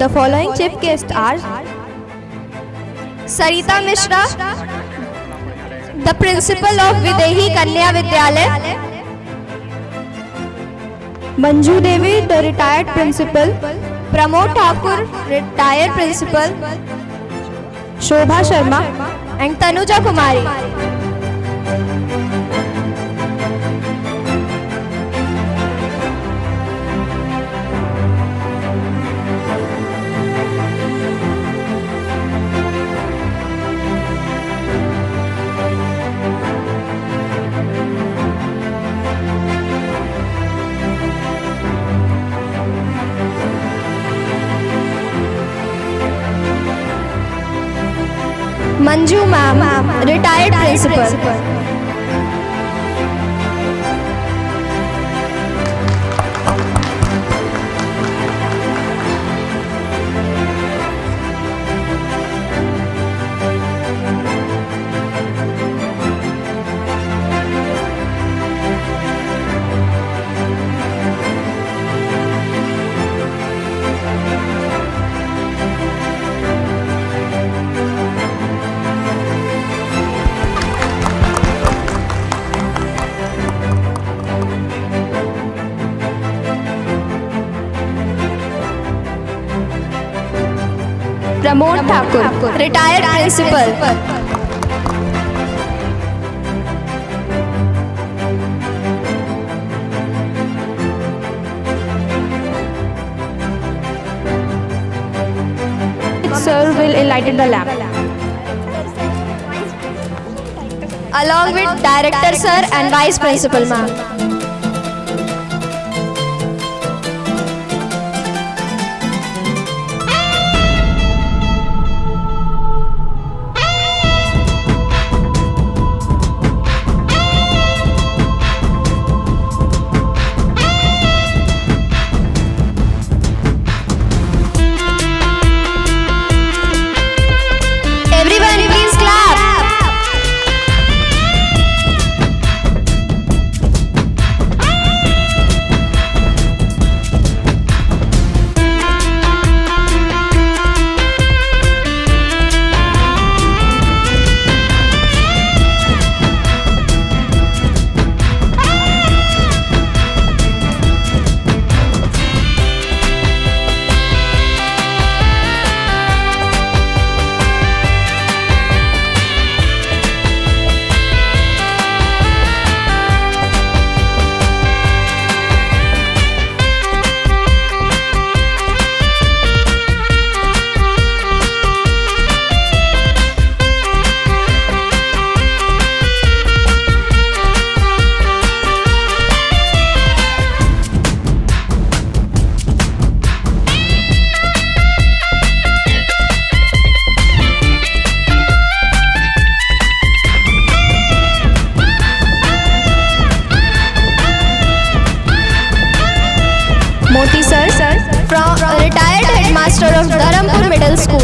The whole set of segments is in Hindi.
The following chief guests are Sarita Mishra, the principal of Videhi Kanya Vidyalaya; Manju Devi, the retired principal; Pramod Thakur, retired principal; Shobha Sharma, and Tanuja Kumari. Manju ma'am, retired principal. Pramod Thakur, retired principal. Sir will enlighten the lamp. Along with director sir and vice principal ma'am. Moti sir, from retired headmaster of Dharampur Middle School.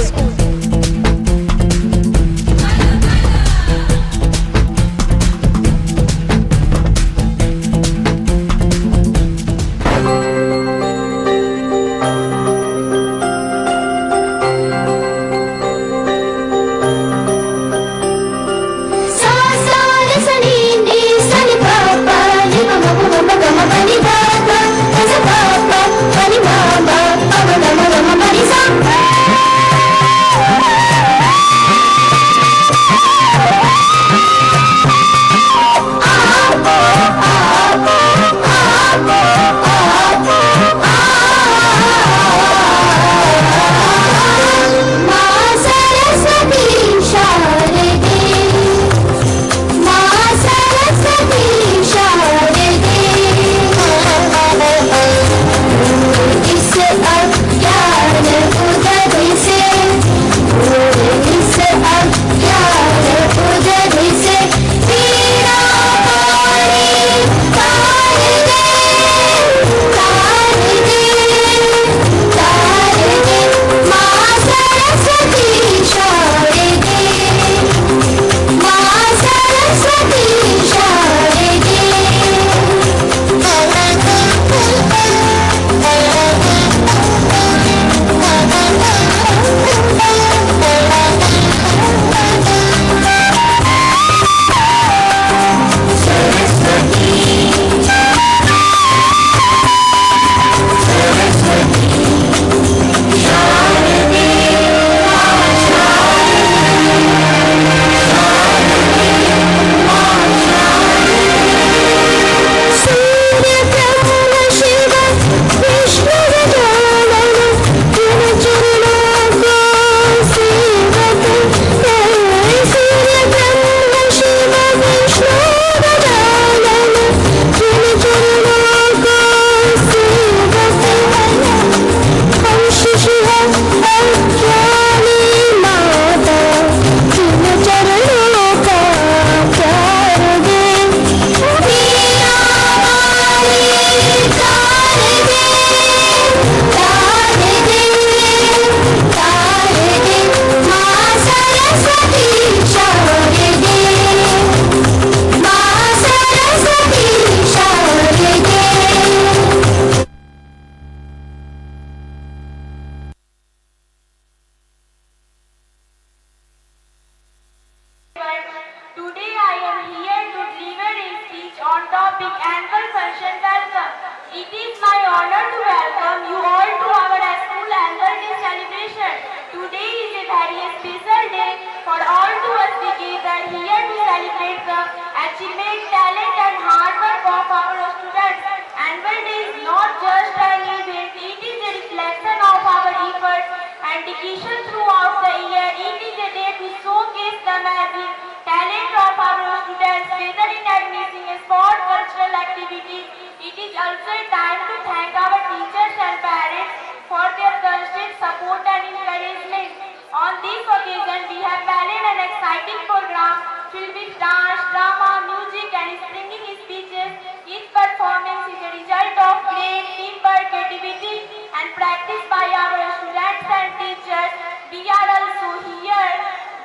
Today I am here to deliver a speech on topic annual function welcome. It is my honor to welcome you all to our school annual day celebration. Today is a very special day for all to us together here to celebrate the achievement, talent and hard work of our students. Annual day is not just an event, it is a reflection of our efforts and dedication throughout the year. It is a day to showcase the amazing talent of our students, whether in admitting sport, cultural activities. It is also a time to thank our teachers and parents for their constant support and encouragement. On this occasion, we have planned an exciting program filled with dance, drama, music and singing speeches. Each performance is a result of great teamwork, creativity and practice by our students and teachers. We are also here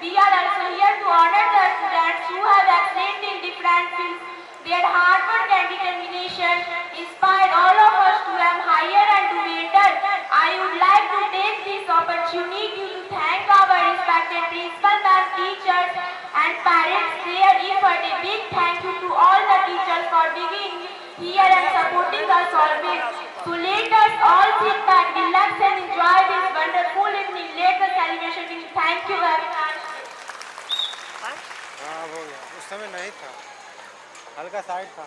to honor the students who have excelled in different fields. Their hard work and determination inspire all of us to aim higher and do better. I would like to take this opportunity to thank our respected principal and teachers and parents their effort. A big thank you to all the teachers for being here and supporting us always. So let us all sit back, relax and enjoy this wonderful evening. Let the celebration begin. Thank you very much. हाँ हो गया, उस समय नहीं था, हल्का साइड था।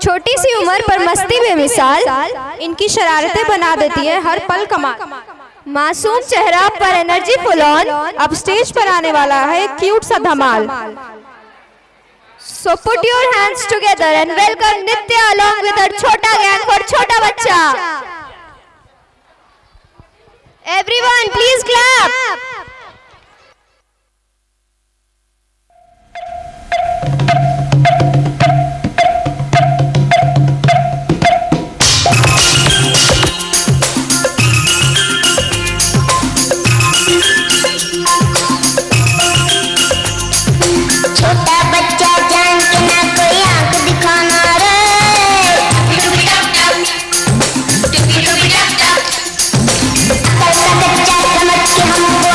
छोटी सी उम्र पर मस्ती बेमिसाल इनकी शरारतें बना देती है हर पल कमाल। मासूम चेहरा पर एनर्जी फुल ऑन, अब स्टेज पर आने वाला है क्यूट सा धमाल। So put your hands together and welcome Nitya along with her छोटा गैंग for छोटा बच्चा। Everyone please clap। बच्चा समझ के हमको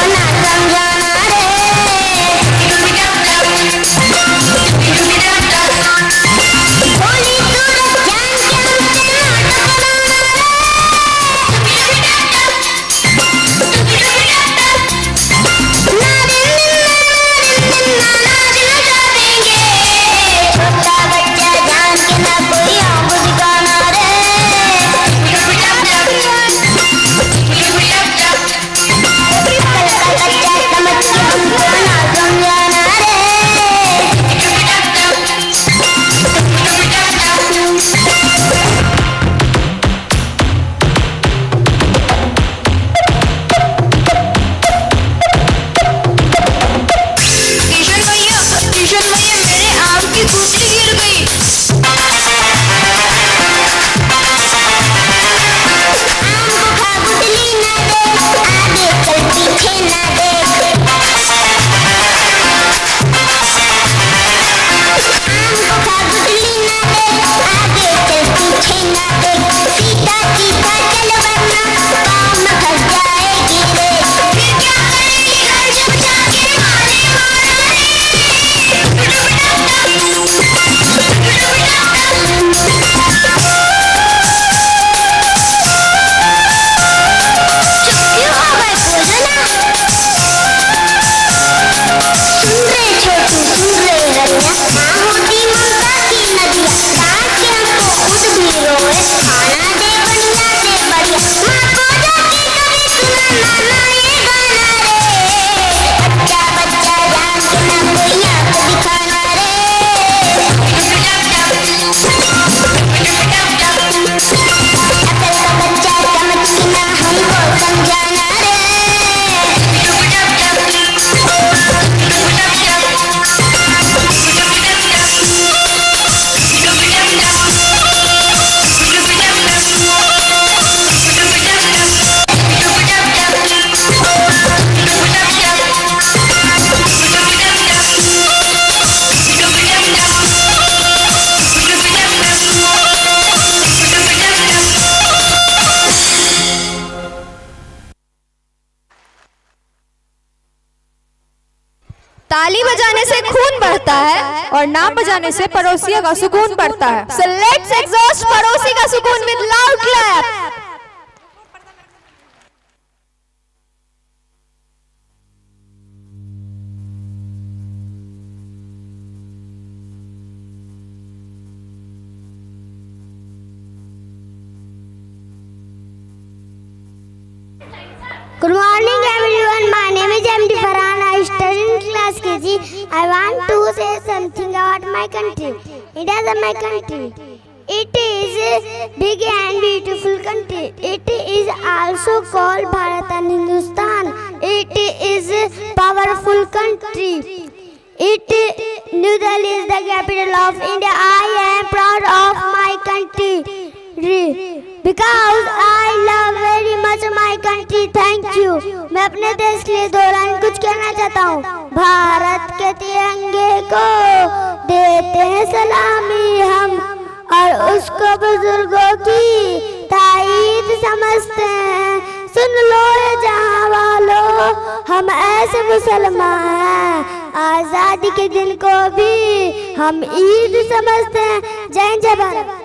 ताली बजाने से खून बढ़ता है और ना बजाने से पड़ोसियों का सुकून बढ़ता है। So let's exhaust पड़ोसी का सुकून with loud clap. Good morning everyone, my name is MD Farhan. I study in class KG. I want to say something about my country. India is my country. It is a big and beautiful country. It is also called Bharat and Hindustan. It is a powerful country. New Delhi is the capital of India. I am proud of my country because I love very much my country. Thank you. मैं अपने देश के लिए 2 लाइन कुछ कहना चाहता हूँ। भारत के तिरंगे को देते हैं सलामी हम, और उसको बुजुर्गों की ताईद समझते हैं। सुन लो ये जहाँ वालों, हम ऐसे मुसलमान हैं, आज़ादी के दिन को भी हम ईद समझते हैं। जय जय भारत।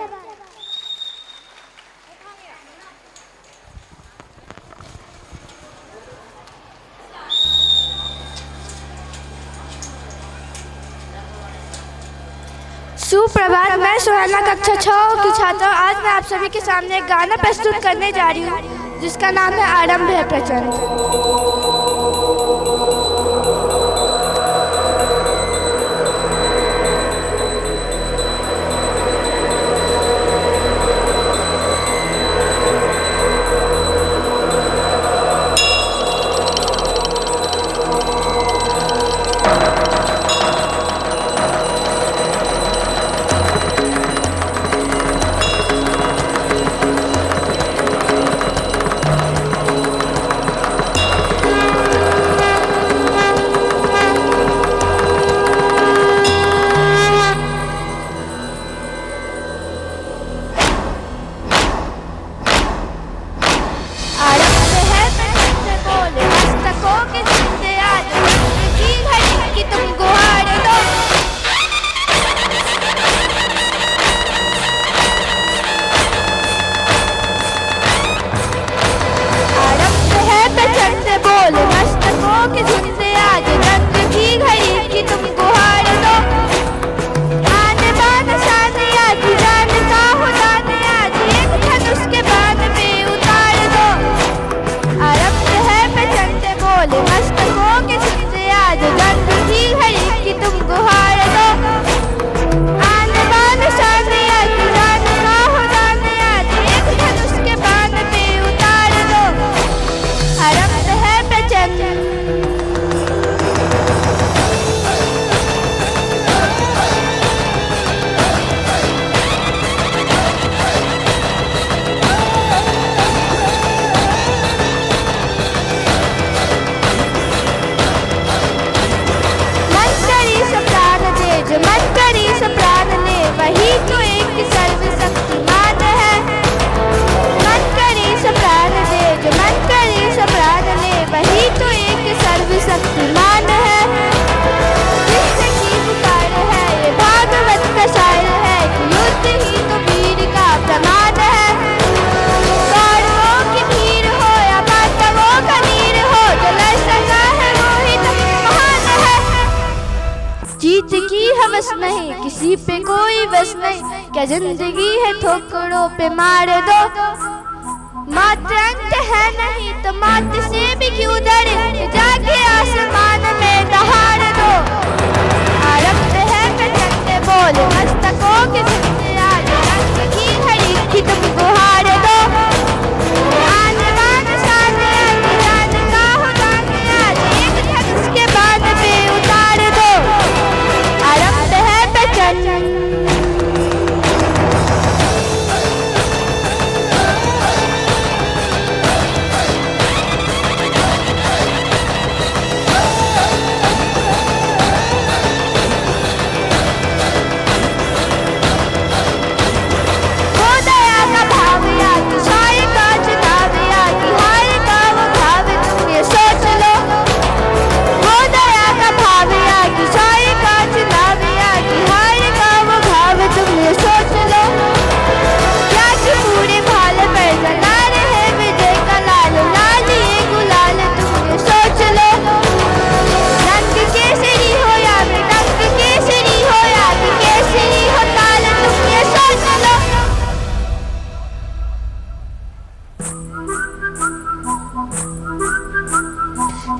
सुप्रभात, मैं सुहाना कक्षा 6 की छात्रा। आज मैं आप सभी के सामने एक गाना प्रस्तुत करने जा रही हूँ जिसका नाम है आरंभ है प्रचंड। बस नहीं, किसी पे कोई बस नहीं, क्या जिंदगी है ठोकरों पे मार दो। मात्र अंत है नहीं तो मात्र से भी क्यों डरे, जाके आसमान में दहाड़ दो। आरंभ है प्रचंड बोल मस्तकों के जिंदे आज रंग की घड़ी की तुम गुहार दो। आने वाले सामने जान का हो जाने आज एक धनुष के बाण पे उतार दो। आरंभ है प्रचंड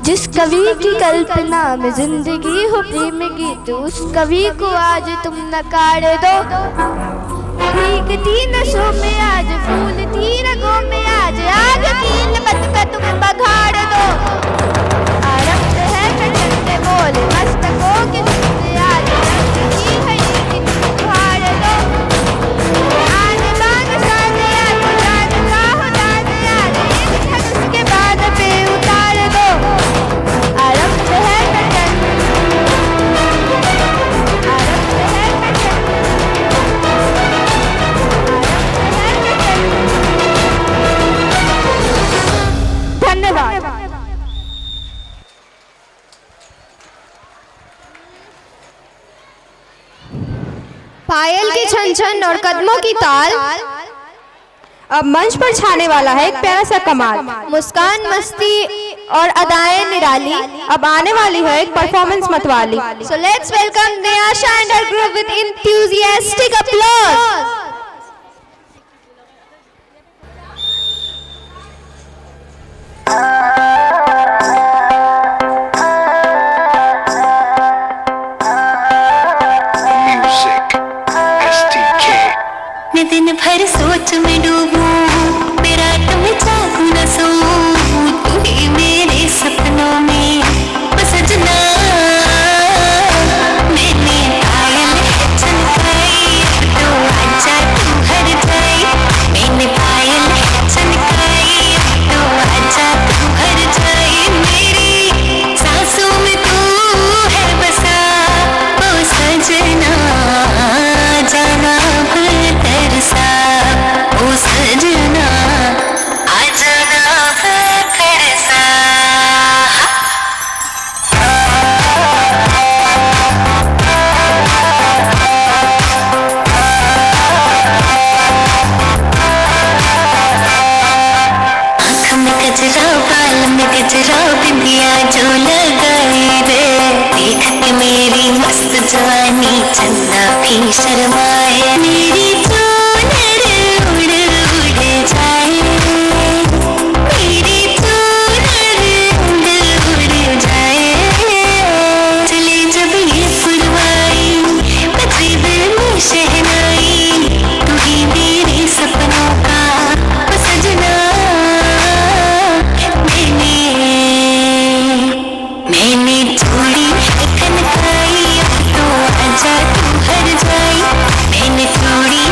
जिस कवि की कल्पना में जिंदगी हो प्रेम गीत, उस कवि को आज तुम नकार दो। भीगती नशों में आज, फूलती रगों में आज, आग की लपट पे तुम बघाड़ दो। आरंभ है कटंगे बोल मस्तकों के नीचे आज, रंग की है ये कि तुम उखाड़ दो। आने बान साने आज, जान का हो जाने आज, एक धनुष के बाण पे उतार दो। आरंभ है कटन, आरंभ है कटन, धन्यवाद। पायल की छन छन और कदमों की ताल, अब मंच पर छाने वाला है एक प्यारा सा कमाल। मुस्कान मस्ती और अदाएं निराली, अब आने वाली है एक परफॉर्मेंस मतवाली। So let's welcome Niyasha and her group with enthusiastic applause। मैं दिन भर सोच में डूबूं, मेरा तुम चाहूं न सोऊं, तू ही मेरे सपनों में ओ सजना। मैंने पायल चमकाई तो आजा तू हर जाए, मैंने पायल चमकाई तो आजा तू हर जाए। मेरी सांसों में तू है बसा ओ सजना, जाना तरसा ओ सजना, आ जाना तरसा। आँख में गजरा, बाल में गजरा, बिंदिया जो लगाई रे, देख के मेरी मस्त जवानी चंदा भी शर्माए। मेरी चूनर उड़ उड़ जाए, मेरी चूनर उड़ उड़ जाए। चले जब ये पुरवाई, बजे दिल में शहनाई, तू ही मेरे सपनों का ओ सजना। मैंने थोड़ी कनकाई तो आजा तू हर जाए, मैंने थोड़ी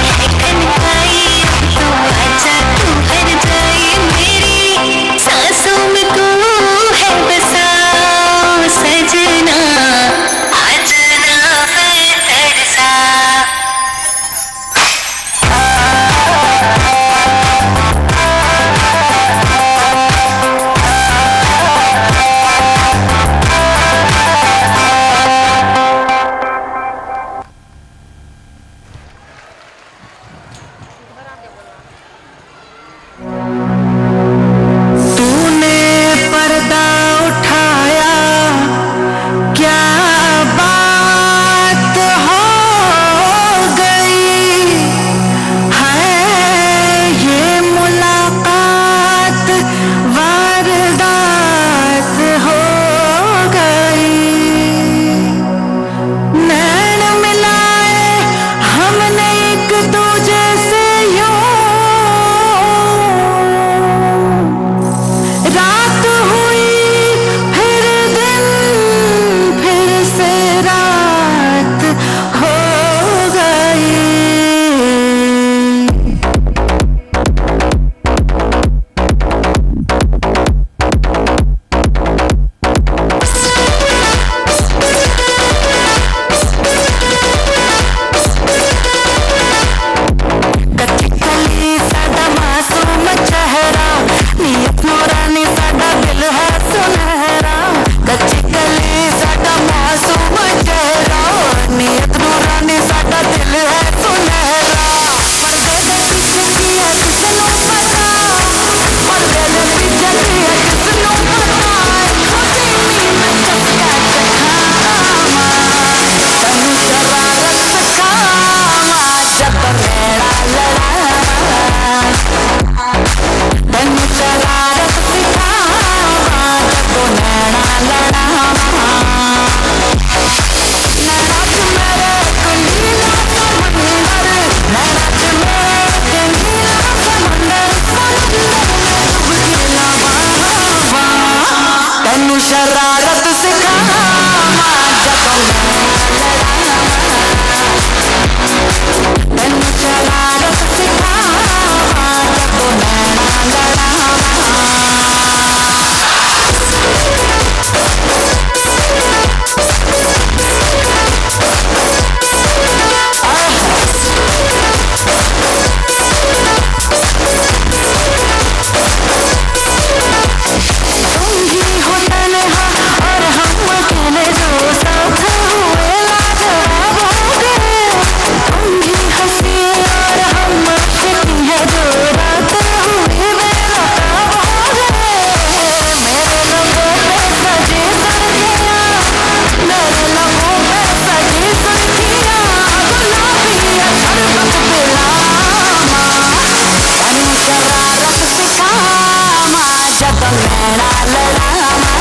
नैना लड़ावा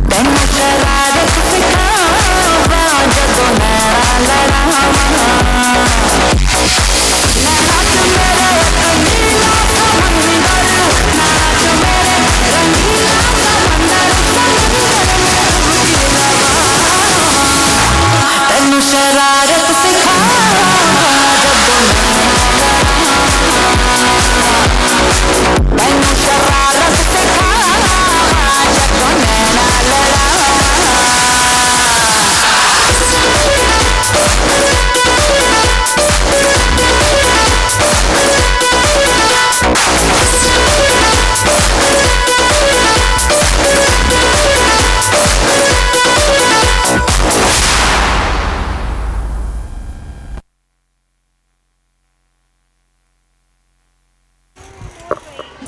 तैनू शरारत सिखावा जदों नैना लड़ावा नाच मेरे रंगीला समंदर नाच मेरे रंगीला समंदर तैनू शरारत सिखावा जदों तैनू शरारत सिखावा जदों नैना लड़ावा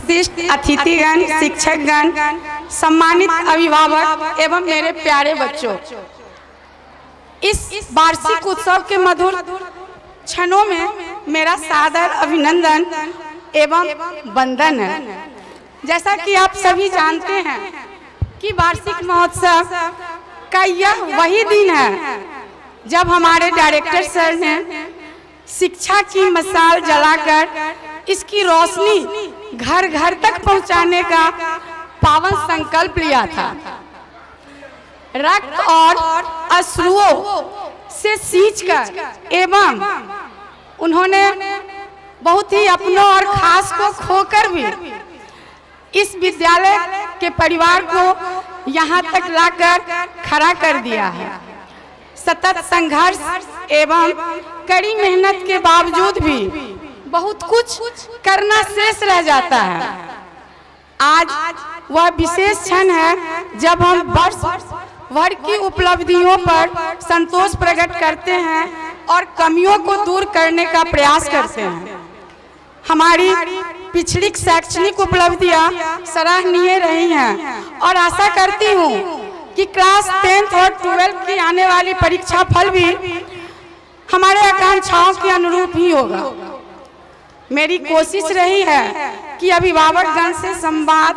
विशिष्ट अतिथिगण, शिक्षकगण, सम्मानित अभिभावक एवं मेरे प्यारे बच्चों, इस वार्षिक उत्सव के मधुर क्षणों में मेरा सादर अभिनंदन एवं वंदन है। जैसा कि आप सभी जानते हैं कि वार्षिक महोत्सव का यह वही दिन है जब हमारे डायरेक्टर सर ने शिक्षा की मशाल जलाकर इसकी रोशनी घर घर तक पहुंचाने का पावन संकल्प लिया था। रक्त और अश्रुओं से सींचकर एवं उन्होंने बहुत ही अपनों और खास को खोकर भी इस विद्यालय के परिवार को यहाँ तक लाकर खड़ा कर दिया है। सतत संघर्ष एवं कड़ी मेहनत के बावजूद भी बहुत कुछ करना शेष रह जाता है। आज वह विशेष क्षण है जब हम वर्ष भर की उपलब्धियों पर संतोष प्रकट करते हैं और कमियों को दूर करने का प्रयास करते हैं। हमारी पिछली शैक्षणिक उपलब्धियां सराहनीय रही हैं और आशा करती हूं कि क्लास 10th और 12th की आने वाली परीक्षा फल भी हमारे आकांक्षाओं के अनुरूप ही होगा। मेरी कोशिश रही है कि अभिभावकगण से संवाद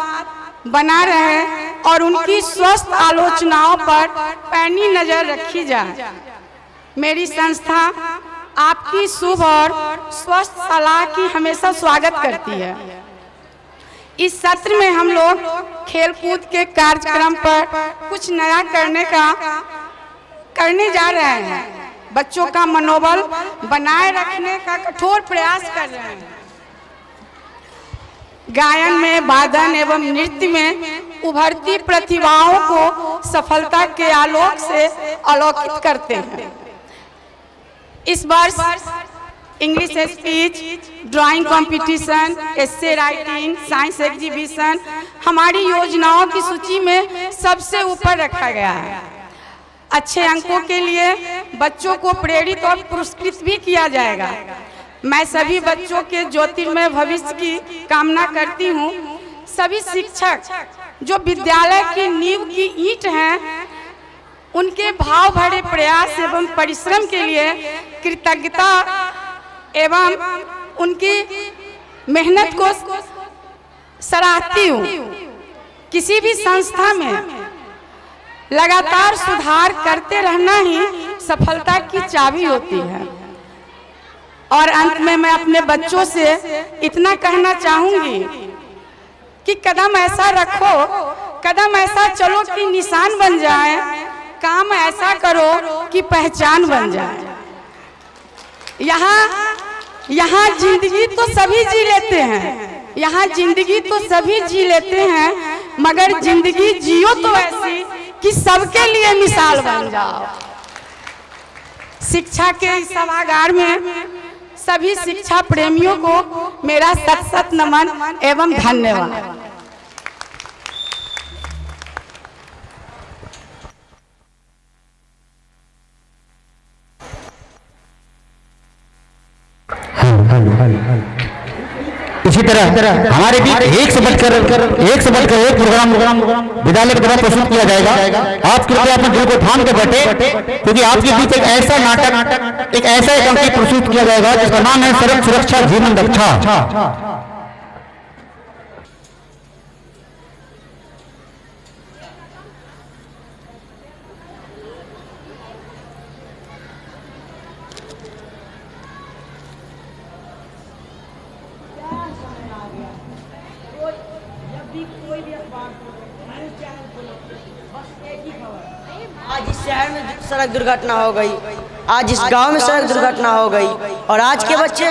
बना रहे और उनकी स्वस्थ आलोचनाओं पर पैनी नजर रखी जाए। मेरी संस्था आपकी शुभ और स्वस्थ सलाह की हमेशा स्वागत करती है। इस सत्र में हम लोग खेलकूद के कार्यक्रम पर कुछ नया करने जा रहे हैं। बच्चों का मनोबल बनाए रखने का कठोर प्रयास कर रहे हैं। गायन में, वादन एवं नृत्य में उभरती प्रतिभाओं को सफलता के आलोक से अलौकित करते हैं। इस वर्ष इंग्लिश स्पीच, ड्राइंग कंपटीशन, एस्से राइटिंग, साइंस एग्जीबिशन हमारी योजनाओं की सूची में सबसे ऊपर रखा गया है। अच्छे अंकों के लिए बच्चों को प्रेरित और पुरस्कृत भी किया जाएगा। मैं सभी बच्चों के ज्योतिर्मय भविष्य की कामना करती हूँ। सभी शिक्षक जो विद्यालय की नींव की ईंट हैं, उनके भाव भरे प्रयास एवं परिश्रम के लिए कृतज्ञता एवं उनकी मेहनत को सराहती हूँ। किसी भी संस्था में लगातार सुधार करते रहना ही सफलता की चाबी होती है। और अंत में मैं अपने बच्चों से इतना कहना चाहूंगी कि कदम ऐसा रखो, कदम ऐसा चलो कि निशान बन जाए, काम ऐसा करो कि पहचान बन जाए। यहाँ जिंदगी तो सभी जी लेते हैं, यहाँ जिंदगी तो सभी जी लेते हैं, मगर जिंदगी जियो तो ऐसी कि सबके लिए मिसाल बन जाओ। शिक्षा के इस सभागार में सभी शिक्षा प्रेमियों को मेरा सत सत नमन एवं धन्यवाद। इसी तरह हमारे बीच एक से बढ़कर एक प्रोग्राम विद्यालय के द्वारा प्रस्तुत किया जाएगा। आप कृपया अपने दिल को थाम के बैठे, क्योंकि आपके बीच एक ऐसा नाटक, एक ऐसा अंक प्रस्तुत किया जाएगा जिसका नाम है सड़क सुरक्षा जीवन रक्षा। कोई भी अखबार न्यूज़ चैनल खोलो, बस एक ही खबर। आज इस शहर में सड़क दुर्घटना हो गई, आज इस गांव में सड़क दुर्घटना हो गई, और आज के बच्चे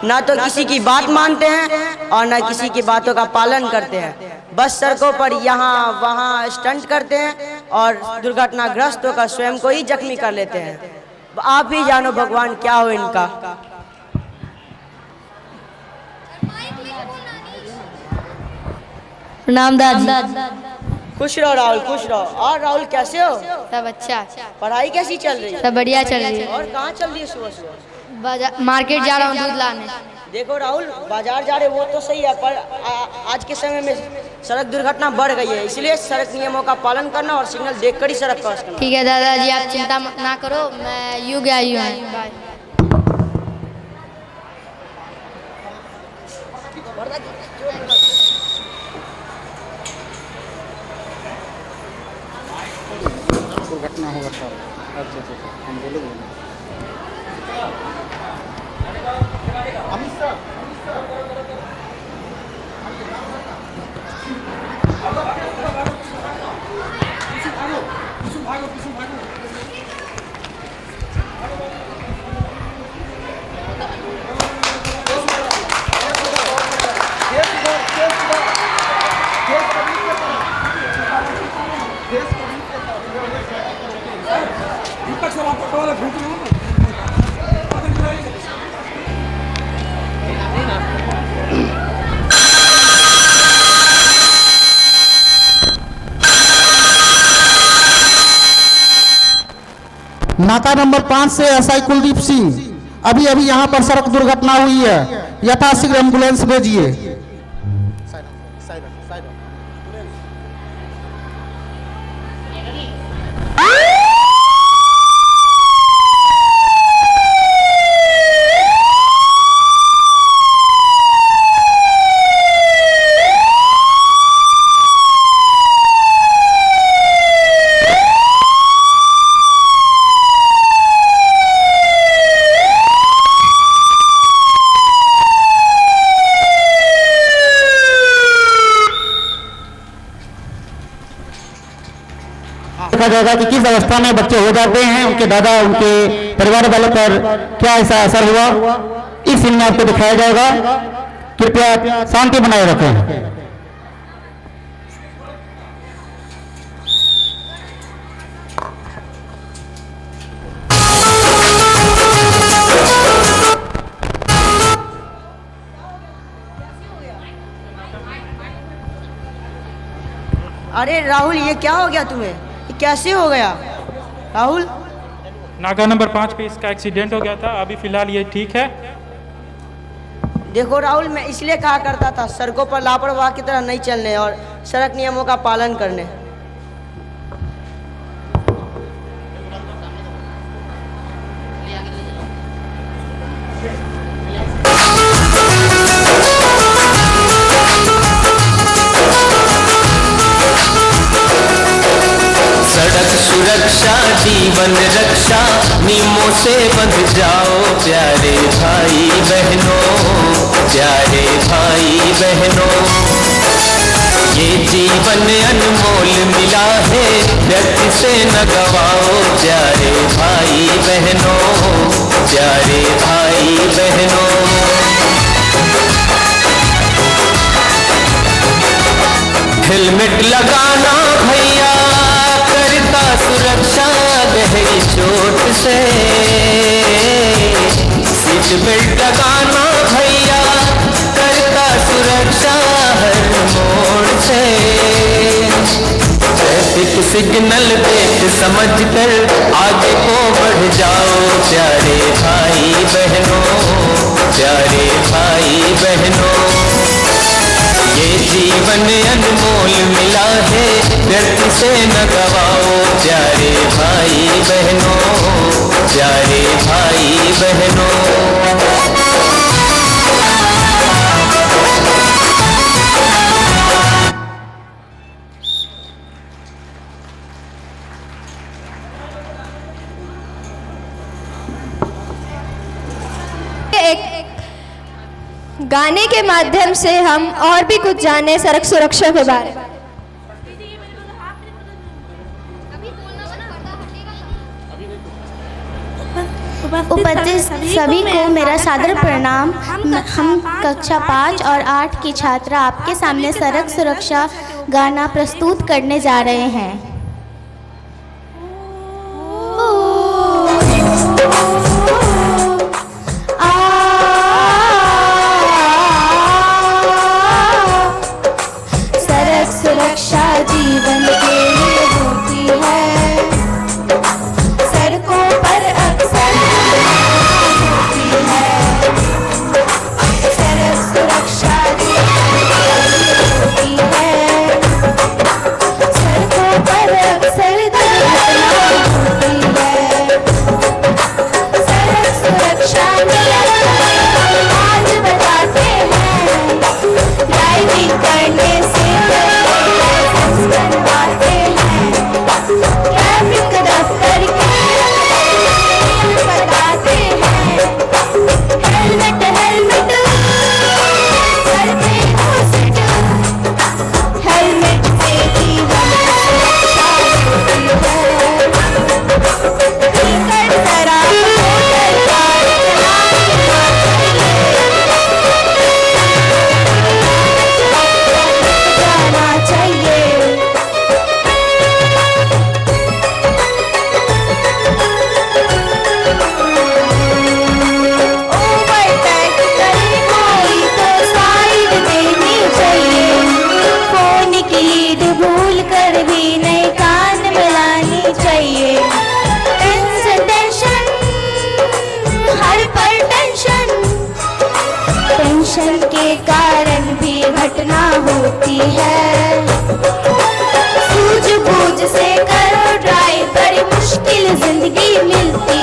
ना तो किसी की बात मानते हैं और ना किसी की बातों का पालन करते हैं। बस सड़कों पर यहाँ वहाँ स्टंट करते हैं और दुर्घटनाग्रस्त होकर स्वयं को ही जख्मी कर लेते हैं। आप ही जानो भगवान क्या हो इनका। प्रणाम दादी। खुश रहो राहुल, खुश रहो। और राहुल कैसे हो? सब अच्छा, पढ़ाई कैसी चल रही है? सब बढ़िया चल रही है। और कहाँ चल रही है सुबह सुबह? मार्केट जा रहा हूँ दूध लाने। देखो राहुल, बाजार जा रहे वो तो सही है, पर आज के समय में सड़क दुर्घटना बढ़ गई है, इसलिए सड़क नियमों का पालन करना और सिग्नल देखकर ही सड़क क्रॉस करना। ठीक है दादाजी, आप चिंता ना करो, मैं यूँ गया यूँ है। बाय। दुर्घटना होगा सर। अच्छा अच्छा, हम बोले अमित सर। नाका नंबर 5 से एसआई कुलदीप सिंह, अभी अभी यहाँ पर सड़क दुर्घटना हुई है, यथाशीघ्र एम्बुलेंस भेजिए। देखा जाएगा कि किस अवस्था में बच्चे हो जाते हैं, उनके दादा उनके परिवार वालों पर क्या ऐसा असर हुआ, इस सीन में आपको दिखाया जाएगा। कृपया शांति बनाए रखें। अरे राहुल, ये क्या हो गया तुम्हें? ये कैसे हो गया राहुल? नाका नंबर 5 पे इसका एक्सीडेंट हो गया था, अभी फिलहाल ये ठीक है। देखो राहुल, मैं इसलिए कहा करता था सड़कों पर लापरवाह की तरह नहीं चलने और सड़क नियमों का पालन करने। सड़क सुरक्षा जीवन रक्षा, नियमों से बंध जाओ प्यारे भाई बहनों, प्यारे भाई बहनों। ये जीवन अनमोल मिला है, व्यर्थ से न गवाओ प्यारे भाई बहनों, प्यारे भाई बहनों। हेलमेट लगाना भैया करता सुरक्षा गहरी चोट से, सीट बेल्ट लगाना भैया करता सुरक्षा हर मोड़ से। ट्रैफिक सिग्नल देख समझ कर आगे को बढ़ जाओ प्यारे भाई बहनों, प्यारे भाई बहनों। ये जीवन अनमोल मिला है, व्यर्थ से न गवाओ प्यारे भाई बहनों, प्यारे भाई बहनों। गाने के माध्यम से हम और भी कुछ जाने सड़क सुरक्षा के बारे में। उपस्थित सभी को मेरा सादर प्रणाम। हम कक्षा 5 और 8 की छात्रा आपके सामने सड़क सुरक्षा गाना प्रस्तुत करने जा रहे हैं। सड़क सुरक्षा जीवन के लिए होती है, सड़कों पर अक्सर होती है। सड़क सुरक्षा जीवन के लिए होती है, सड़कों पर अक्सर दुर्घटना होती है। सड़क सुरक्षा नियम आज बताते हैं, ड्राइविंग करने से बनवाते हैं। ट्रैफिक दफ्तर के नियम बताते हैं, हेलमेट हेलमेट सर पे हो सिट, हेलमेट से जीवन सुरक्षा होती है। टिकट शराब मोटर कार जाना चाहिए। ओवरटेक करे कोई तो साइड देनी चाहिए। फोन की लीड भूल कर भी नहीं कान मिलानी चाहिए। टेंशन टेंशन हर पल टेंशन, टेंशन के कारण भी घटना होती है। सूझबूझ से करो ड्राइव, बड़ी मुश्किल जिंदगी मिलती।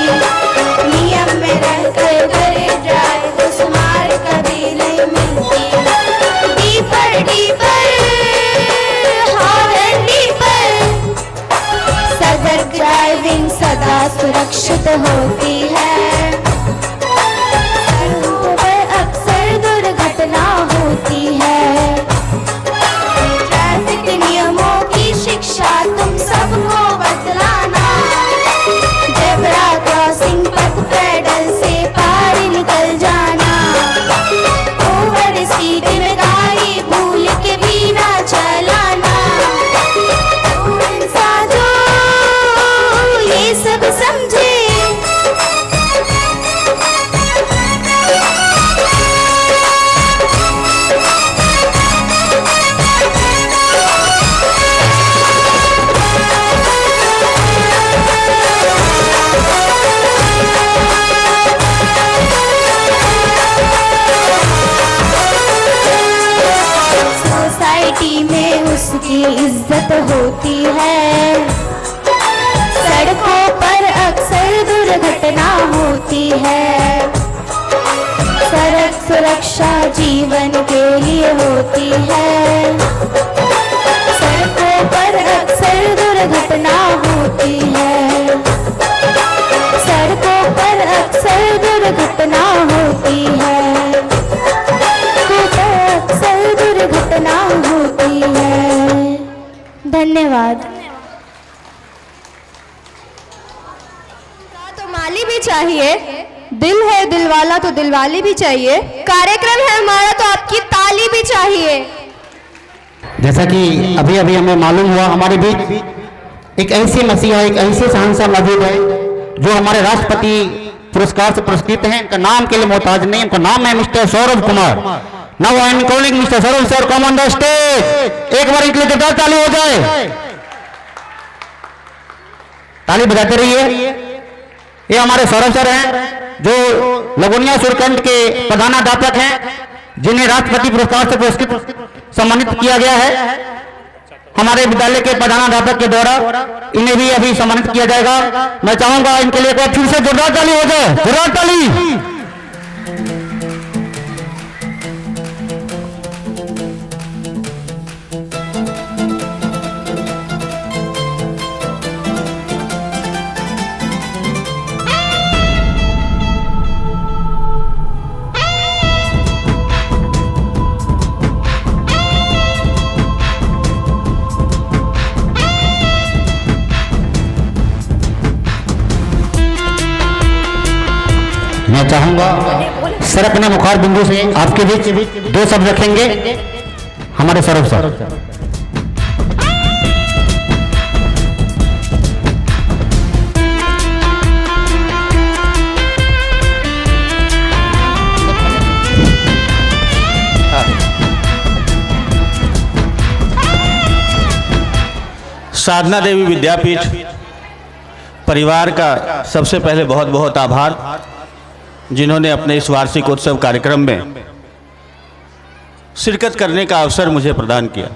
नियम में रहकर करे ड्राइव, स्मार्ट कभी नहीं मिलती। डीपर डीपर हॉर्न डीपर, सतर्क ड्राइविंग सदा सुरक्षित होती है। सड़कों पर अक्सर दुर्घटना होती है। ट्रैफिक नियमों की शिक्षा तुम सबको बतलाना। जेब्रा क्रॉसिंग पथ पैडल से पार निकल जाना। ओवर स्पीड में गाड़ी भूल के भी ना चलाना। इंसान जो ये सब समझे, सोसाइटी में उसकी इज्जत होती है। सड़कों पर अक्सर दुर्घटना होती है। सड़क सुरक्षा जीवन के लिए होती है। सड़कों पर अक्सर दुर्घटना होती है। सड़कों पर अक्सर दुर्घटना होती है। अक्सर दुर्घटना होती है। धन्यवाद। तो माली भी चाहिए, दिल है दिलवाला तो दिलवाली भी चाहिए। कार्यक्रम है हमारा तो आपकी ताली भी चाहिए। जैसा कि अभी अभी हमें मालूम हुआ, हमारे बीच एक ऐसी मसीहा, एक ऐसे शहंशाह मौजूद है जो हमारे राष्ट्रपति पुरस्कार से पुरस्कृत हैं। इनका नाम के लिए मोहताज नहीं, उनका नाम है mister Saurabh Kumar. Now I am calling mister Saurabh sir, come on the stage. एक बार इनके लिए जोरदार ताली हो जाए। ताली बजाते रहिए। ये हमारे सौरभ सर हैं जो लगोनिया सुरकंड के प्रधानाध्यापक हैं, जिन्हें राष्ट्रपति पुरस्कार से पुरस्कृत सम्मानित किया गया है। हमारे विद्यालय के प्रधानाध्यापक के द्वारा इन्हें भी अभी सम्मानित किया जाएगा। मैं चाहूंगा इनके लिए फिर से जोरदार ताली हो जाए। जोरदार ताली। मैं चाहूंगा सर अपने मुखार बिंदु से आपके बीच 2 शब्द रखेंगे हमारे सौरभ सर। साधना देवी विद्यापीठ परिवार का सबसे पहले बहुत बहुत आभार, जिन्होंने अपने इस वार्षिकोत्सव कार्यक्रम में शिरकत करने का अवसर मुझे प्रदान किया।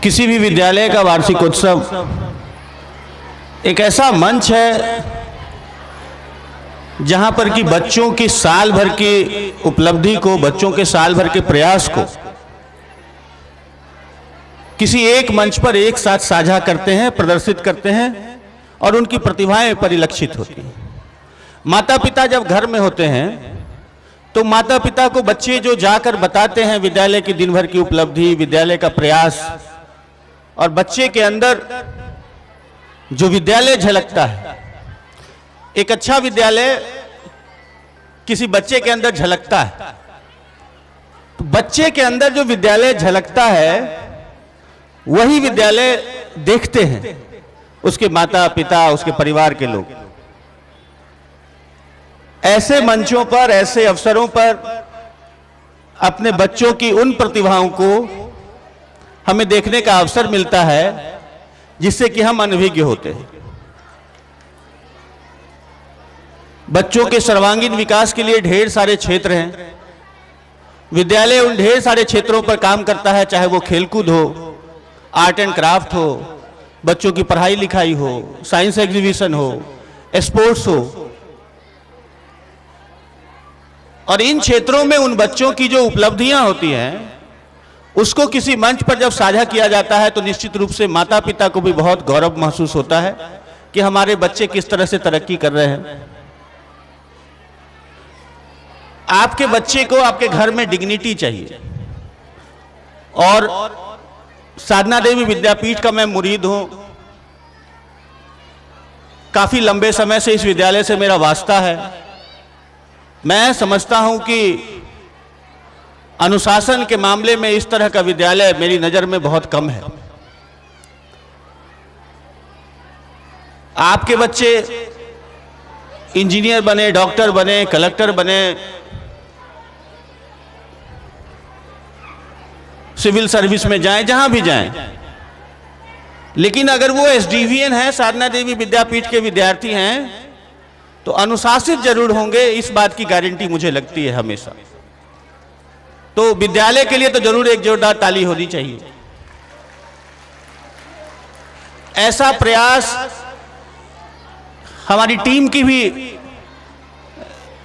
किसी भी विद्यालय का वार्षिकोत्सव एक ऐसा मंच है जहां पर कि बच्चों की साल भर की उपलब्धि को, बच्चों के साल भर के प्रयास को किसी एक मंच पर एक साथ साझा करते हैं, प्रदर्शित करते हैं और उनकी प्रतिभाएं परिलक्षित होती हैं। माता पिता जब घर में होते हैं तो माता पिता को बच्चे जो जाकर बताते हैं विद्यालय की दिन भर की उपलब्धि, विद्यालय का प्रयास, और बच्चे के अंदर जो विद्यालय झलकता है, एक अच्छा विद्यालय किसी बच्चे के अंदर झलकता है, तो बच्चे के अंदर जो विद्यालय झलकता है वही विद्यालय देखते हैं उसके माता पिता, उसके परिवार के लोग। ऐसे मंचों पर, ऐसे अवसरों पर अपने बच्चों की उन प्रतिभाओं को हमें देखने का अवसर मिलता है जिससे कि हम अनभिज्ञ होते हैं। बच्चों के सर्वांगीण विकास के लिए ढेर सारे क्षेत्र हैं। विद्यालय उन ढेर सारे क्षेत्रों पर काम करता है, चाहे वो खेलकूद हो, आर्ट एंड क्राफ्ट हो, बच्चों की पढ़ाई लिखाई हो, साइंस एग्जीबिशन हो, स्पोर्ट्स हो। और इन क्षेत्रों में उन बच्चों की जो उपलब्धियां होती हैं उसको किसी मंच पर जब साझा किया जाता है तो निश्चित रूप से माता पिता को भी बहुत गौरव महसूस होता है कि हमारे बच्चे किस तरह से तरक्की कर रहे हैं। आपके बच्चे को आपके घर में डिग्निटी चाहिए, और साधना देवी विद्यापीठ का मैं मुरीद हूं। काफी लंबे समय से इस विद्यालय से मेरा वास्ता है। मैं समझता हूं कि अनुशासन के मामले में इस तरह का विद्यालय मेरी नजर में बहुत कम है। आपके बच्चे इंजीनियर बने, डॉक्टर बने, कलेक्टर बने, सिविल सर्विस में जाएं, जहां भी जाएं, लेकिन अगर वो एसडीवीएन है, साधना देवी विद्यापीठ के विद्यार्थी हैं, तो अनुशासित जरूर होंगे, इस बात की गारंटी मुझे लगती है हमेशा। तो विद्यालय के लिए तो जरूर एक जोरदार ताली होनी चाहिए। ऐसा प्रयास हमारी टीम की भी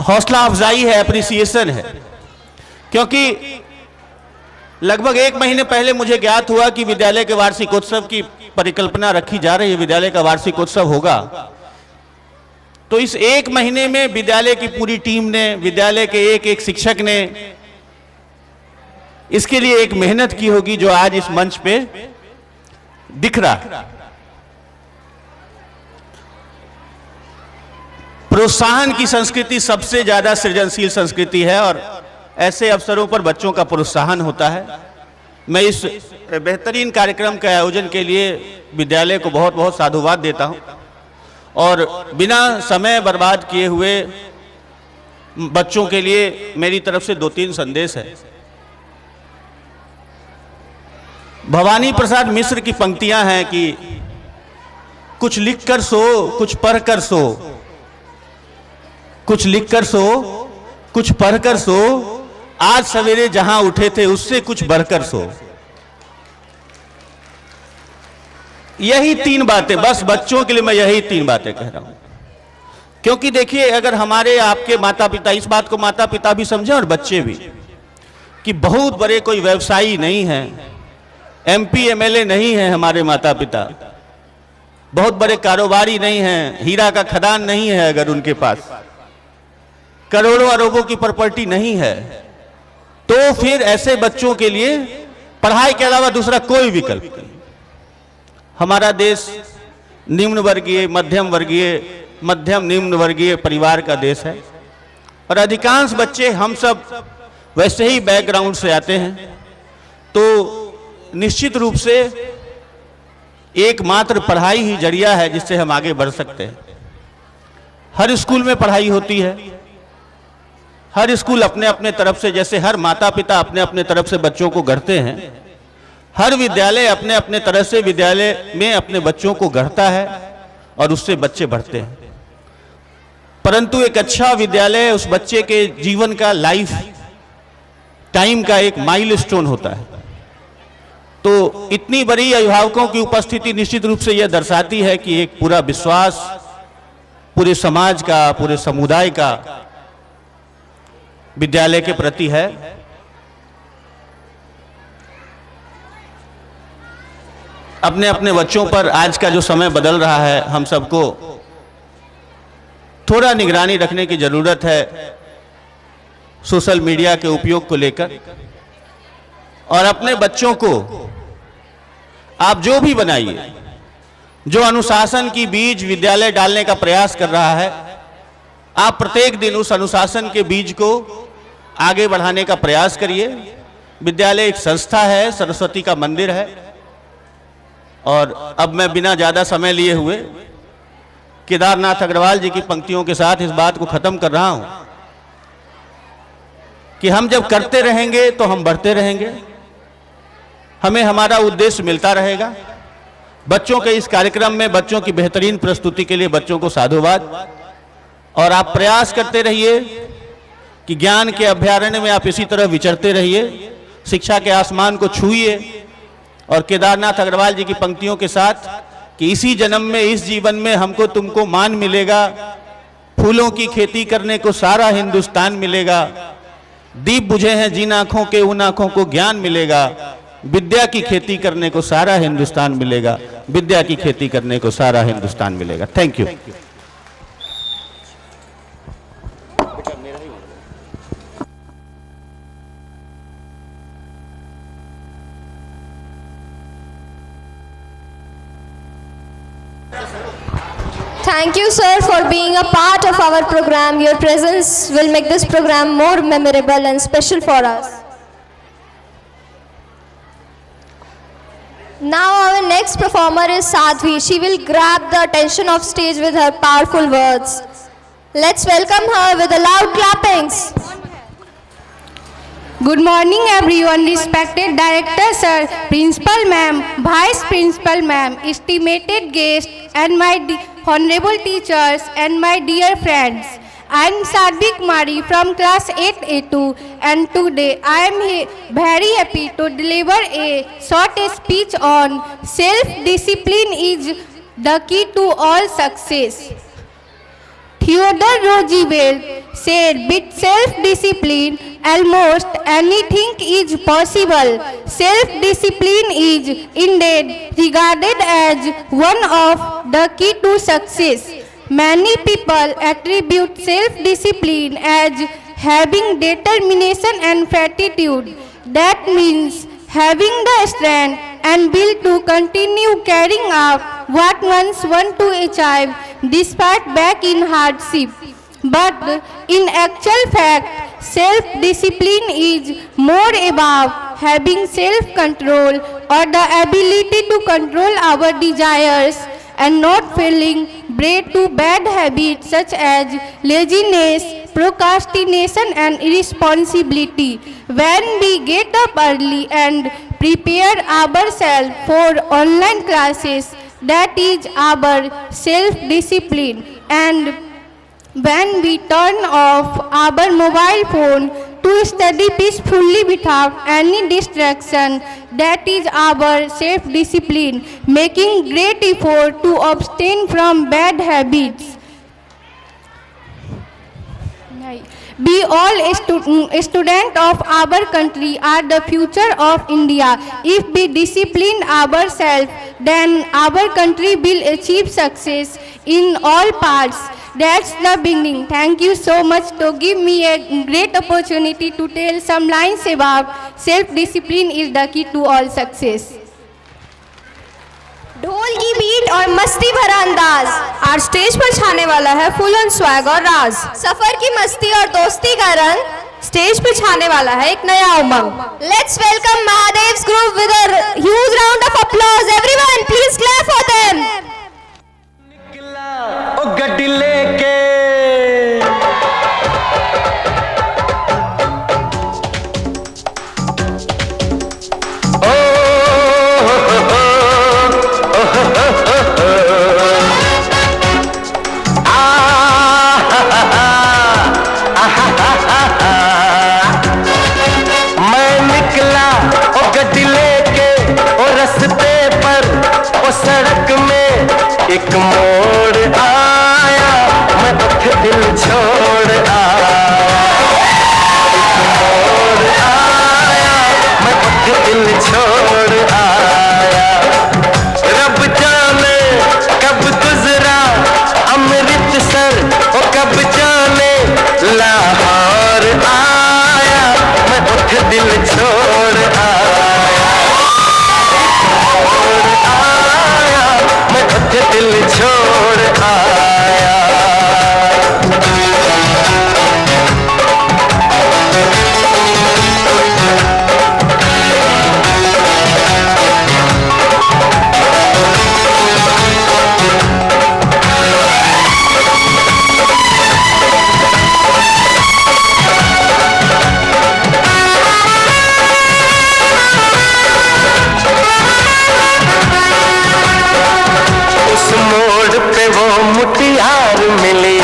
हौसला अफजाई है, अप्रिसिएशन है, क्योंकि लगभग 1 महीने पहले मुझे ज्ञात हुआ कि विद्यालय के वार्षिकोत्सव की परिकल्पना रखी जा रही है, विद्यालय का वार्षिकोत्सव होगा। तो इस 1 महीने में विद्यालय की पूरी टीम ने, विद्यालय के एक एक शिक्षक ने इसके लिए एक मेहनत की होगी जो आज इस मंच पे दिख रहा। प्रोत्साहन की संस्कृति सबसे ज्यादा सृजनशील संस्कृति है और ऐसे अवसरों पर बच्चों का प्रोत्साहन होता है। मैं इस बेहतरीन कार्यक्रम के आयोजन के लिए विद्यालय को बहुत बहुत साधुवाद देता हूं और बिना समय बर्बाद किए हुए बच्चों के लिए मेरी तरफ से 2-3 संदेश है। भवानी प्रसाद मिश्र की पंक्तियां हैं कि कुछ लिख कर सो, कुछ पढ़ कर सो, कुछ लिख कर सो, कुछ पढ़ कर सो, आज सवेरे जहां उठे थे उससे कुछ बढ़कर सो। यही 3 बातें, बस बच्चों के लिए मैं यही 3 बातें कह रहा हूं। क्योंकि देखिए, अगर हमारे आपके माता पिता, इस बात को माता पिता भी समझें और बच्चे भी, कि बहुत बड़े कोई व्यवसायी नहीं है, एमपी एमएलए नहीं है हमारे माता पिता, बहुत बड़े कारोबारी नहीं हैं, हीरा का खदान नहीं है, अगर उनके पास करोड़ों अरबों की प्रॉपर्टी नहीं है, तो फिर ऐसे बच्चों के लिए पढ़ाई के अलावा दूसरा कोई विकल्प नहीं। हमारा देश निम्न वर्गीय, मध्यम वर्गीय मध्यम निम्न वर्गीय परिवार का देश है और अधिकांश बच्चे हम सब वैसे ही बैकग्राउंड से आते हैं, तो निश्चित रूप से एकमात्र पढ़ाई ही जरिया है जिससे हम आगे बढ़ सकते हैं। हर स्कूल में पढ़ाई होती है, हर स्कूल अपने अपने तरफ से, जैसे हर माता पिता अपने अपने तरफ से बच्चों को गढ़ते हैं, हर विद्यालय अपने अपने तरह से विद्यालय में अपने बच्चों को गढ़ता है और उससे बच्चे बढ़ते हैं। परंतु एक अच्छा विद्यालय उस बच्चे के जीवन का लाइफ टाइम का एक माइलस्टोन होता है। तो इतनी बड़ी अभिभावकों की उपस्थिति निश्चित रूप से यह दर्शाती है कि एक पूरा विश्वास पूरे समाज का, पूरे समुदाय का विद्यालय के प्रति है। अपने अपने बच्चों पर आज का जो समय बदल रहा है, हम सबको थोड़ा निगरानी रखने की जरूरत है सोशल मीडिया के उपयोग को लेकर। और अपने बच्चों को आप जो भी बनाइए, जो अनुशासन की बीज विद्यालय डालने का प्रयास कर रहा है, आप प्रत्येक दिन उस अनुशासन के बीज को आगे बढ़ाने का प्रयास करिए। विद्यालय एक संस्था है, सरस्वती का मंदिर है। और अब मैं बिना ज़्यादा समय लिए हुए केदारनाथ अग्रवाल जी की पंक्तियों के साथ इस बात को ख़त्म कर रहा हूं कि हम जब करते रहेंगे तो हम बढ़ते रहेंगे, हमें हमारा उद्देश्य मिलता रहेगा। बच्चों के इस कार्यक्रम में बच्चों की बेहतरीन प्रस्तुति के लिए बच्चों को साधुवाद। और आप प्रयास करते रहिए कि ज्ञान के अभ्यारण्य में आप इसी तरह विचरते रहिए, शिक्षा के आसमान को छूइए। और केदारनाथ अग्रवाल जी की पंक्तियों के साथ कि इसी जन्म में, इस जीवन में हमको तुमको मान मिलेगा, फूलों की खेती करने को सारा हिंदुस्तान मिलेगा, दीप बुझे हैं जिन आंखों के उन आंखों को ज्ञान मिलेगा, विद्या की खेती करने को सारा हिंदुस्तान मिलेगा, विद्या की खेती करने को सारा हिंदुस्तान मिलेगा। Thank you. Thank you, sir, for being a part of our program. Your presence will make this program more memorable and special for us. Now our next performer is Sadhvi. She will grab the attention of stage with her powerful words. Let's welcome her with a loud clappings. Good morning everyone, respected director sir, principal ma'am, vice principal ma'am, estimated guests and my honorable teachers and my dear friends. I am Sadhvi Kumari from class 8A2 and today I am very happy to deliver a short speech on self-discipline is the key to all success. Theodore Roosevelt said, with self-discipline, almost anything is possible. Self-discipline is indeed regarded as one of the key to success. Many people attribute self-discipline as having determination and fortitude. That means having the strength and will to continue carrying out what one's want to achieve despite back in hardship. But in actual fact, self-discipline is more about having self-control or the ability to control our desires and not falling prey to bad habits such as laziness, procrastination and irresponsibility. When we get up early and prepare ourselves for online classes, that is our self-discipline. And when we turn off our mobile phone to study peacefully without any distraction, that is our self-discipline, making great effort to abstain from bad habits. We all students of our country are the future of India. If we discipline ourselves, then our country will achieve success in all parts. That's the beginning. Thank you so much to give me a great opportunity to tell some lines about self-discipline is the key to all success. ढोल की बीट और मस्ती भरा अंदाज आज स्टेज पर छाने वाला है फुल ऑन स्वैग और राज। सफर की मस्ती और दोस्ती का रंग स्टेज पर छाने वाला है एक नया उमंग। Let's welcome Mahadev's group with a huge round of applause. Everyone please clap for them. ओ गड्डी लेके सड़क में एक मोड़ आया, मैं दिल छोड़ आया। एक मोड़ आया, मैं दिल छोड़ आया। रब जाने कब गुजरा अमृतसर, ओ कब जाने लाहौर आया, मैं दिल छोड़ आया। दिल छोड़ आया। मुटियार मिली,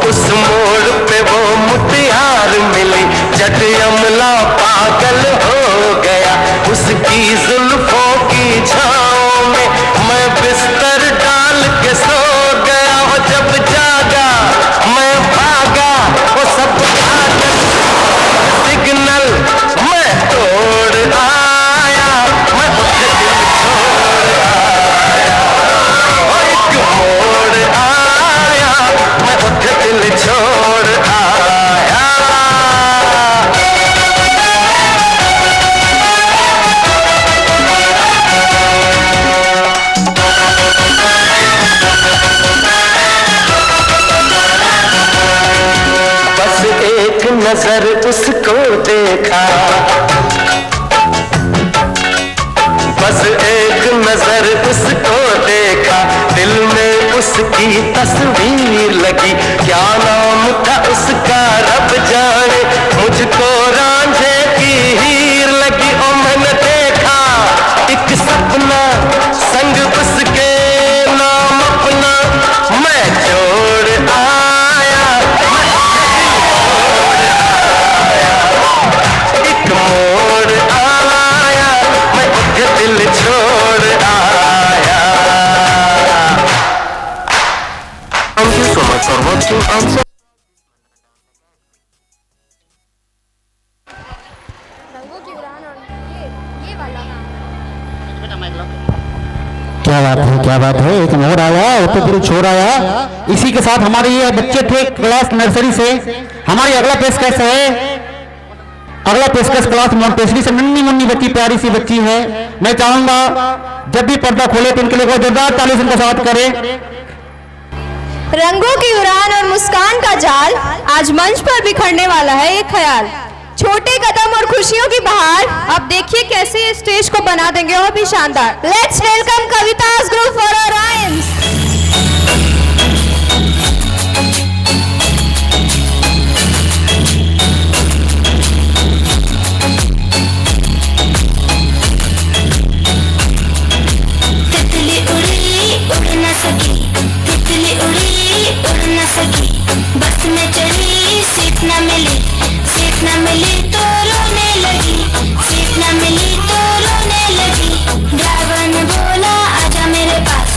उस मोड़ पे वो मुटियार मिली। जट अमला पागल हो गया उसकी जुल्फों की छाँव में, मैं बिस्तर डाल के सो गया। वो जब जागा मैं भागा, वो सब सिग्नल मैं तोड़ आया, मैं मोड़ आया, मैं दिल छोड़ आया। बस एक नजर उसको देखा, बस एक नजर उसको देखा, दिल में उसकी तस्वीर लगी। क्या नाम था उसका रब जाने, मुझको रांझे की हीर लगी। ओ मैंने देखा एक सपना संग उसके नाम अपना, मैं जोड़ आया, एक मोड़ आया, मैं दिल छोड़ आया। Thank you so much for watching and क्या बात है, एक मोड़ आया तो दिल छोड़ आया। इसी के साथ हमारे ये बच्चे थे क्लास नर्सरी से। हमारी अगला पेशकश है, अगला पेशकश क्लास मोंटेसरी से नन्ही मुन्नी बच्ची, प्यारी सी बच्ची है। मैं चाहूंगा जब भी पर्दा खोले तो इनके लिए जोरदार ताली से इनका स्वागत करें। रंगों की उड़ान और मुस्कान का जाल आज मंच पर बिखरने वाला है एक ख्याल। छोटे कदम और खुशियों की बहार, अब देखिए कैसे ये स्टेज को बना देंगे और भी शानदार। Let's welcome Kavita's group for our rhymes. तितली उड़ी उड़ न सकी, तितली उड़ी उड़ न सकी, बस में चढ़ी सीट न मिली, सीट न मिली तो रोने लगी, सीट न मिली तो रोने लगी। ड्राइवर ने बोला आजा मेरे पास,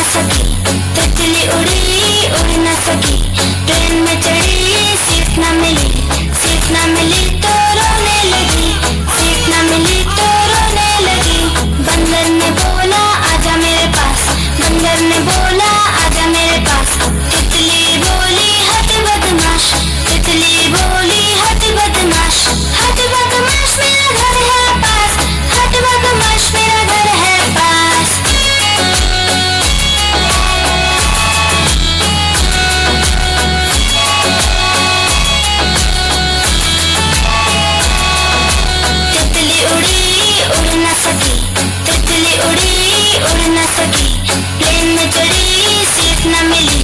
सकी, तितली उड़ी उड़ न सकी, ट्रेन में चढ़ी सीट न मिली, सीट न मिली तो रोने लगी, सीट न मिली तो रोने लगी। बंदर ने बोला आजा मेरे पास, बंदर ने बोला आजा मेरे पास, तितली बोली हट बदमाश, तितली बोली हट बदमाश, हट बदमाश मेरा घर है पास, हट बदमाश मेरा घर है पास। तितली उड़ी उड़ न सकी, तितली उड़ी उड़ न सकी, प्लेन में चढ़ी सीट न मिली,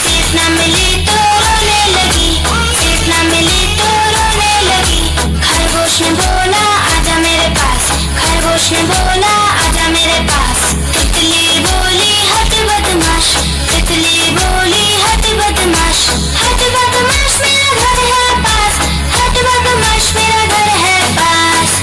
सीट न मिली तो रोने लगी, सीट न मिली तो रोने लगी। खरगोश ने बोला आजा मेरे पास, खरगोश ने बोला आजा मेरे पास, तितली बोली हट बदमाश, तितली बोली हट बदमाश, हट बदमाश मेरा घर है पास, हट बदमाश मेरा घर है पास।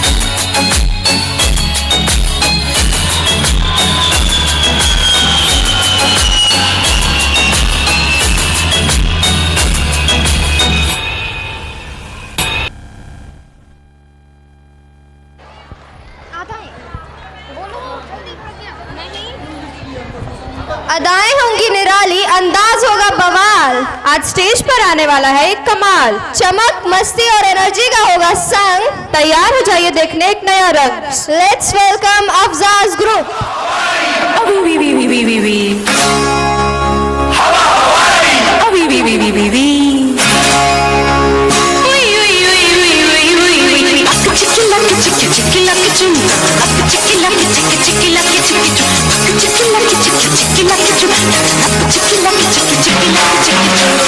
अदाएं होंगी निराली, अंदाज होगा बवाल। आज स्टेज पर आने वाला है एक कमाल, चमक मस्ती और एनर्जी का होगा संग। तैयार हो जाइए देखने एक नया रंग। Let's welcome Afzaj group. Chicky,